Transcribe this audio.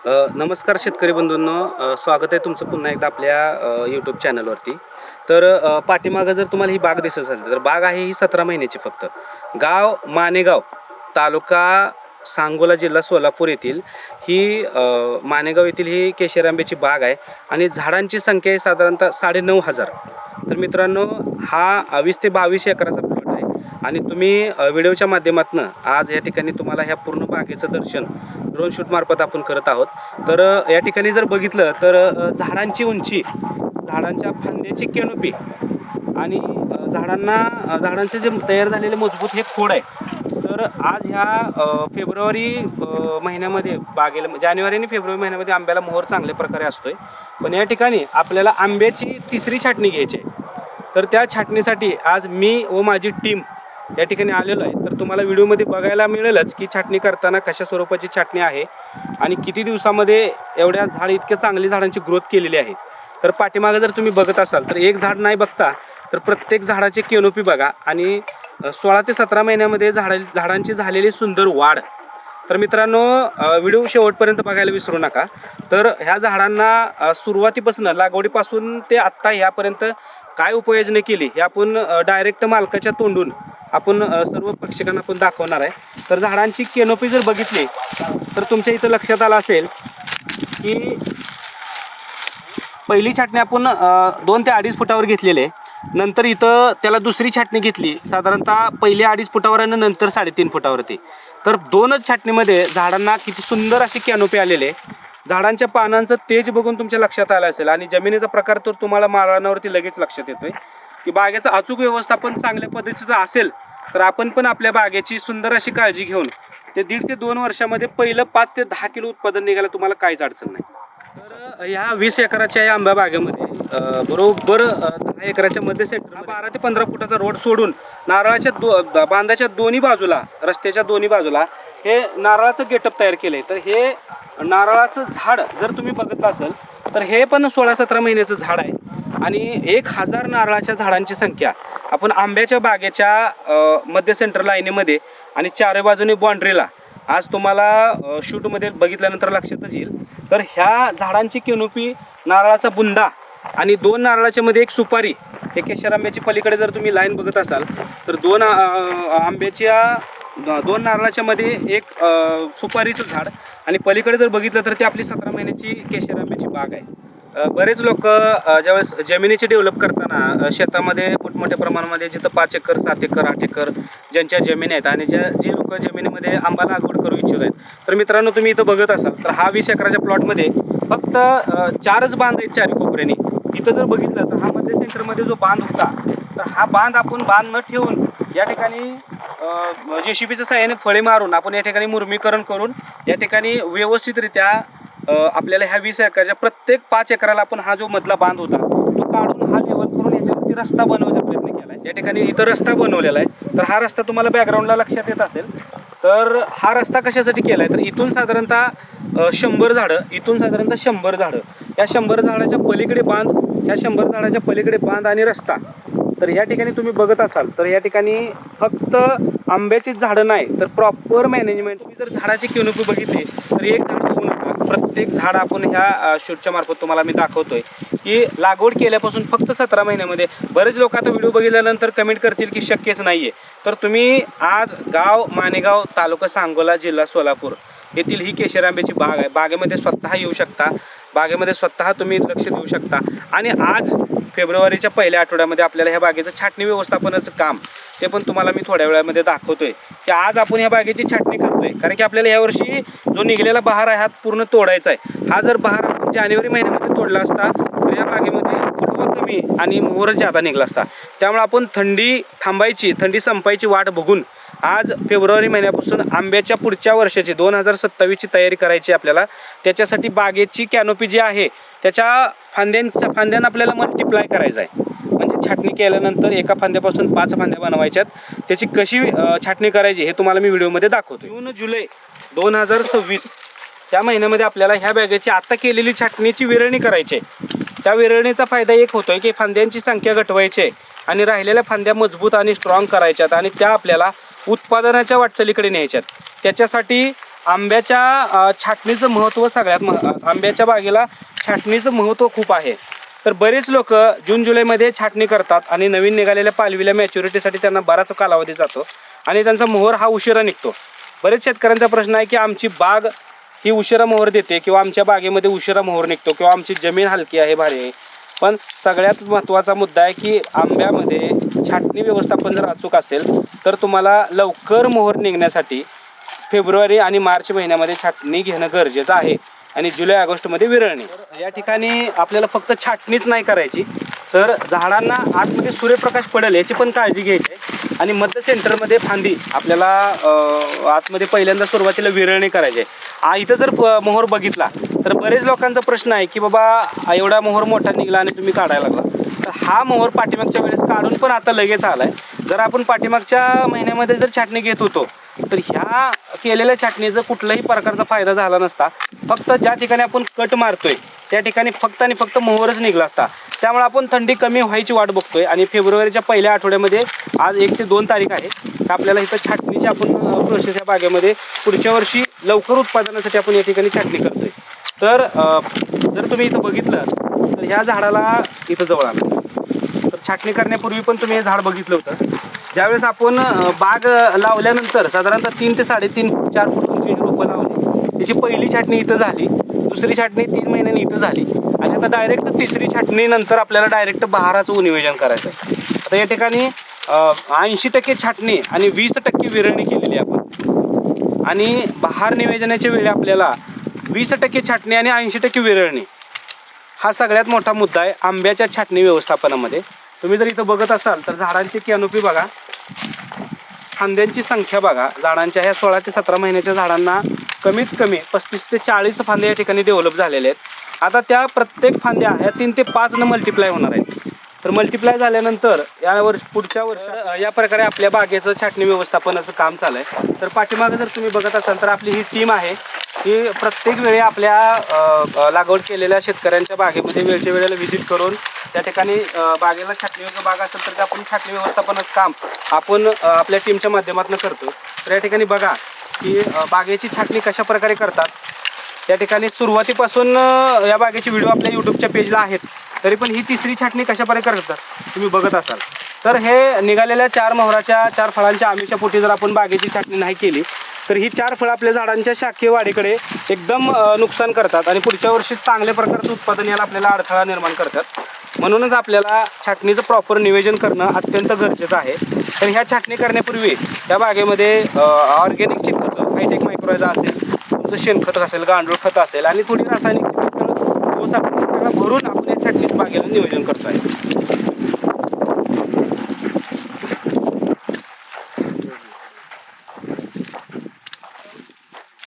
नमस्कार शेतकरी बंधूंनो, स्वागत आहे तुमचं पुन्हा एकदा आपल्या यूट्यूब चॅनलवरती. तर पाठीमागं जर तुम्हाला ही बाग दिसत असेल तर बाग आहे ही 17 महिन्याची फक्त. गाव मानेगाव, तालुका सांगोला, जिल्हा सोलापूर येथील ही मानेगाव येथील ही केशर आंब्याची बाग आहे आणि झाडांची संख्या आहे साधारणतः 9,500. तर मित्रांनो, हा 20 ते 22 एकराचा प्लॉट आहे आणि तुम्ही व्हिडिओच्या माध्यमातून आज या ठिकाणी तुम्हाला ह्या पूर्ण बागेचं दर्शन ड्रोन शूट मार्फत आपण करत आहोत. तर या ठिकाणी जर बघितलं तर झाडांची उंची, झाडांच्या फांद्याची कॅनोपी आणि झाडांचे जे तयार झालेले मजबूत हे खोड आहे. तर आज ह्या फेब्रुवारी महिन्यामध्ये बागेला, जानेवारी आणि फेब्रुवारी महिन्यामध्ये आंब्याला मोहर चांगल्या प्रकारे असतोय. पण या ठिकाणी आपल्याला आंब्याची तिसरी छाटणी घ्यायची आहे. तर त्या छाटणीसाठी आज मी व माझी टीम या ठिकाणी आलेलो आहे. तर तुम्हाला व्हिडिओमध्ये बघायला मिळेलच की छाटणी करताना कशा स्वरूपाची छाटणी आहे आणि किती दिवसामध्ये एवढ्या इतक्या चांगली झाडांची ग्रोथ केलेली आहे. तर पाठीमागं जर तुम्ही बघत असाल तर एक झाड नाही बघता तर प्रत्येक झाडाची कॅनोपी बघा आणि 16 ते 17 महिन्यामध्ये झाडांची झालेली सुंदर वाढ. तर मित्रांनो, व्हिडिओ शेवटपर्यंत बघायला विसरू नका. तर ह्या झाडांना सुरुवातीपासून, लागवडीपासून ते आत्ता ह्यापर्यंत काय उपाययोजना केली हे आपण डायरेक्ट मालकाच्या तोंडून आपण सर्व प्रेक्षकांना आपण दाखवणार आहे. तर झाडांची कॅनोपी जर बघितली तर तुमच्या इथं लक्षात आलं असेल की पहिली छाटणी आपण 2 ते 2.5 फुटावर घेतलेली आहे. नंतर इथं त्याला दुसरी छाटणी घेतली साधारणतः पहिली 2.5 फुटावर आणि नंतर 3.5 फुटावरती. तर 2च छाटणीमध्ये झाडांना किती सुंदर अशी कॅनोपी आलेली आहे. झाडांच्या पानांचं तेज बघून तुमच्या लक्षात आलं असेल आणि जमिनीचा प्रकार तर तुम्हाला माळरानावरती लगेच लक्षात येतोय की बागेचं अचूक व्यवस्थापन चांगल्या पद्धतीचं असेल तर आपण पण आपल्या बागेची सुंदर अशी काळजी घेऊन ते 1.5 ते 2 वर्षामध्ये पहिलं 5 ते 10 किलो उत्पादन निघायला तुम्हाला काहीच अडचण नाही. तर ह्या 20 एकराच्या या आंबा बागेमध्ये बरोबर 10 एकराच्या मध्ये सेंटर 12 ते 15 फुटाचा रोड सोडून नारळाच्या बांधाच्या दोन्ही बाजूला, रस्त्याच्या दोन्ही बाजूला हे नारळाचं गेटअप तयार केलंय. तर हे नारळाचं झाड जर तुम्ही बघत असाल तर हे पण 16-17 महिन्याचं झाड आहे आणि 1000 नारळाच्या झाडांची संख्या आपण आंब्याच्या बागेच्या मध्य सेंटर लाईनीमध्ये आणि चारी बाजूने बाउंड्रीला आज तुम्हाला शूटमध्ये बघितल्यानंतर लक्षातच येईल. तर ह्या झाडांची कॅनोपी, नारळाचा बुंदा आणि 2 नारळाच्या मध्ये एक सुपारी, हे केशर आंब्याची पलीकडे जर तुम्ही लाईन बघत असाल तर 2 नारळाच्या मध्ये एक सुपारीचं झाड आणि पलीकडे जर बघितलं तर ती आपली 17 महिन्याची केशर आंब्याची बाग आहे. बरेच लोक ज्यावेळेस जमिनीची डेव्हलप करताना शेतामध्ये मोठमोठ्या प्रमाणामध्ये जिथं 5 एकर, 7 एकर, 8 एकर ज्यांच्या जमिनी आहेत आणि जे लोक जमिनीमध्ये आंबा लागवड करू इच्छुक आहेत, तर मित्रांनो तुम्ही इथं बघत असाल तर हा 20 एकराच्या प्लॉटमध्ये फक्त 4च बांध आहेत चारी कोपऱ्याने. इथं जर बघितलं तर हा मध्ये सेंटरमध्ये जो बांध होता तर हा बांध आपण बांध न ठेवून या ठिकाणी JCBच्या सहाय्याने फळे मारून आपण या ठिकाणी मुरमीकरण करून या ठिकाणी व्यवस्थितरित्या आपल्याला ह्या 20 एकराच्या प्रत्येक 5 एकराला आपण हा जो मधला बांध होता तो काढून हा लेवल करून याच्यावरती रस्ता बनवायचा प्रयत्न केला आहे. या ठिकाणी इथं रस्ता बनवलेला आहे. तर हा रस्ता तुम्हाला बॅकग्राऊंडला लक्षात येत असेल. तर हा रस्ता कशासाठी केला आहे तर इथून साधारणतः 100 झाडं, इथून साधारणतः 100 झाडं, या 100 झाडाच्या पलीकडे बांध, या 100 झाडाच्या पलीकडे बांध आणि रस्ता. तर या ठिकाणी तुम्ही बघत असाल तर या ठिकाणी फक्त आंब्याचीच झाडं नाही तर प्रॉपर मॅनेजमेंट. तुम्ही जर झाडाची कॅनोपी बघितली तर एक झाड बघू नका, प्रत्येक झाड आपण ह्या शूटच्या मार्फत तुम्हाला मी दाखवतोय की लागवड केल्यापासून फक्त 17 महिन्यामध्ये. बरेच लोक आता व्हिडिओ बघितल्यानंतर कमेंट करतील की शक्यच नाही आहे. तर तुम्ही आज गाव मानेगाव, तालुका सांगोला, जिल्हा सोलापूर येथील ही केशर आंब्याची बाग आहे. बागेमध्ये स्वतः येऊ शकता, बागेमध्ये स्वतः तुम्ही लक्ष देऊ शकता आणि आज फेब्रुवारीच्या पहिल्या आठवड्यामध्ये आपल्याला ह्या बागेचं छाटणी व्यवस्थापनाचं काम ते पण तुम्हाला मी थोड्या वेळामध्ये दाखवतोय की आज आपण ह्या बागेची छाटणी करतोय. कारण की आपल्याला यावर्षी जो निघलेला बहार आहे हा पूर्ण तोडायचा आहे. हा जर बहार आपण जानेवारी महिन्यामध्ये तोडला असता तर या बागेमध्ये फुटवा कमी आणि मोहरच जादा निघला असता. त्यामुळे आपण थंडी थांबायची, थंडी संपायची वाट बघून आज फेब्रुवारी महिन्यापासून आंब्याच्या पुढच्या वर्षाची 2027ची तयारी करायची आपल्याला. त्याच्यासाठी बागेची कॅनोपी जी आहे त्याच्या फांद्यांना आपल्याला मल्टिप्लाय करायचं आहे. म्हणजे छाटणी केल्यानंतर एका फांद्यापासून 5 फांद्या बनवायच्यात. त्याची कशी छाटणी करायची हे तुम्हाला मी व्हिडिओमध्ये दाखवतो. जून जुलै 2026 त्या महिन्यामध्ये आपल्याला ह्या बागेची आता केलेली छाटणीची विरळणी करायची आहे. त्या विरळणीचा फायदा एक होतोय की फांद्यांची संख्या घटवायची आहे आणि राहिलेल्या फांद्या मजबूत आणि स्ट्रॉंग करायच्यात आणि त्या आपल्याला उत्पादनाच्या वाटचालीकडे न्यायच्यात. त्याच्यासाठी आंब्याच्या छाटणीचं महत्त्व आंब्याच्या बागेला छाटणीचं महत्त्व खूप आहे. तर बरेच लोक जून जुलैमध्ये छाटणी करतात आणि नवीन निघालेल्या पालवीला मॅच्युरिटीसाठी त्यांना बराच कालावधी जातो आणि त्यांचा मोहर हा उशिरा निघतो. बरेच शेतकऱ्यांचा प्रश्न आहे की आमची बाग ही उशिरा मोहर देते किंवा आमच्या बागेमध्ये उशिरा मोहर निघतो किंवा आमची जमीन हलकी आहे, भारी आहे. पण सगळ्यात महत्त्वाचा मुद्दा आहे की आंब्यामध्ये छाटणी व्यवस्थापन जर अचूक असेल तर तुम्हाला लवकर मोहर निघण्यासाठी फेब्रुवारी आणि मार्च महिन्यामध्ये छाटणी घेणं गरजेचं आहे आणि जुलै ऑगस्टमध्ये विरळणी. या ठिकाणी आपल्याला फक्त छाटणीच नाही करायची, तर झाडांना आतमध्ये सूर्यप्रकाश पडेल याची पण काळजी घ्यायची आहे. आणि मध्य सेंटरमध्ये फांदी आपल्याला आतमध्ये पहिल्यांदा सुरुवातीला विरळणी करायची आहे. इथं जर मोहर बघितला तर बरेच लोकांचा प्रश्न आहे की बाबा एवढा मोहर मोठा निघला आणि तुम्ही काढायला लागला. तर हा मोहर पाठीमागच्या वेळेस काढून पण आता लगेच आलाय. जर आपण पाठीमागच्या महिन्यामध्ये जर छाटणी घेत होतो तर ह्या केलेल्या छाटणीचा कुठलाही प्रकारचा फायदा झाला नसता. फक्त ज्या ठिकाणी आपण कट मारतोय त्या ठिकाणी फक्त आणि फक्त मोहरच निघला असता. त्यामुळे आपण थंडी कमी व्हायची वाट बघतोय आणि फेब्रुवारीच्या पहिल्या आठवड्यामध्ये आज 1 ते 2 तारीख आहे, तर आपल्याला इथं छाटणीची आपण प्रोसेस या बागेमध्ये पुढच्या वर्षी लवकर उत्पादनासाठी आपण या ठिकाणी छाटणी करतोय. तर जर तुम्ही इथं बघितलं तर ह्या झाडाला इथं जवळ आलं तर छाटणी करण्यापूर्वी पण तुम्ही हे झाड बघितलं होतं. ज्यावेळेस आपण बाग लावल्यानंतर साधारणतः 3 ते 3.5 फूट 4 फूट उंचीची रोपं लावली, त्याची पहिली छाटणी इथं झाली, दुसरी छाटणी 3 महिन्यांनी इथं झाली आणि आता डायरेक्ट तिसरी छाटणीनंतर आपल्याला डायरेक्ट बहाराचं नियोजन करायचं आहे. आता या ठिकाणी 80% छाटणी आणि 20% विरळणी केलेली आपण आणि बहार नियोजनाच्या वेळी आपल्याला 20% छाटणी आणि 80% विरळणी हा सगळ्यात मोठा मुद्दा आहे आंब्याच्या छाटणी व्यवस्थापनामध्ये. तुम्ही जर इथं बघत असाल तर झाडांची कॅनोपी बघा, फांद्यांची संख्या बघा. झाडांच्या ह्या 16 ते 17 महिन्याच्या झाडांना कमीत कमी 35 ते 40 फांद्या या ठिकाणी डेव्हलप झालेल्या आहेत. आता त्या प्रत्येक फांद्या ह्या 3 ते 5 न मल्टिप्लाय होणार आहेत. तर मल्टिप्लाय झाल्यानंतर पुढच्या वर्षी या प्रकारे आपल्या बागेचं छाटणी व्यवस्थापनाचं काम चालू आहे. तर पाठीमागे जर तुम्ही बघत असाल तर आपली ही टीम आहे, ही प्रत्येक वेळी आपल्या लागवड केलेल्या शेतकऱ्यांच्या बागेमध्ये वेळच्या वेळेला व्हिजिट करून त्या ठिकाणी बागेला छाटणीयोग्य बाग असेल तर आपण छाटणी व्यवस्थापनाचं काम आपण आपल्या टीमच्या माध्यमातून करतो. तर या ठिकाणी बघा की बागेची छाटणी कशा प्रकारे करतात. त्या ठिकाणी सुरुवातीपासून या बागेचे व्हिडिओ आपल्या यूट्यूबच्या पेजला आहेत, तरी पण ही तिसरी छाटणी कशा प्रकारे करतात तुम्ही बघत असाल. तर हे निघालेल्या 4 मोहराच्या 4 फळांच्या आमिषा पोटी जर आपण बागेची छाटणी नाही केली तर ही 4 फळं आपल्या झाडांच्या शाखीय वाढीकडे एकदम नुकसान करतात आणि पुढच्या वर्षी चांगल्या प्रकारचं उत्पादन याला आपल्याला अडथळा निर्माण करतात. म्हणूनच आपल्याला छाटणीचं प्रॉपर नियोजन करणं अत्यंत गरजेचं आहे. तर ह्या छाटणी करण्यापूर्वी या बागेमध्ये ऑर्गॅनिकची खतं, हायटेक मायक्रोजा असेल, तुमचं शेणखत असेल, गांडूळ खत असेल आणि थोडी रासायनिक सगळं भरून आपण या छाटणीच्या बागेला नियोजन करतो आहे.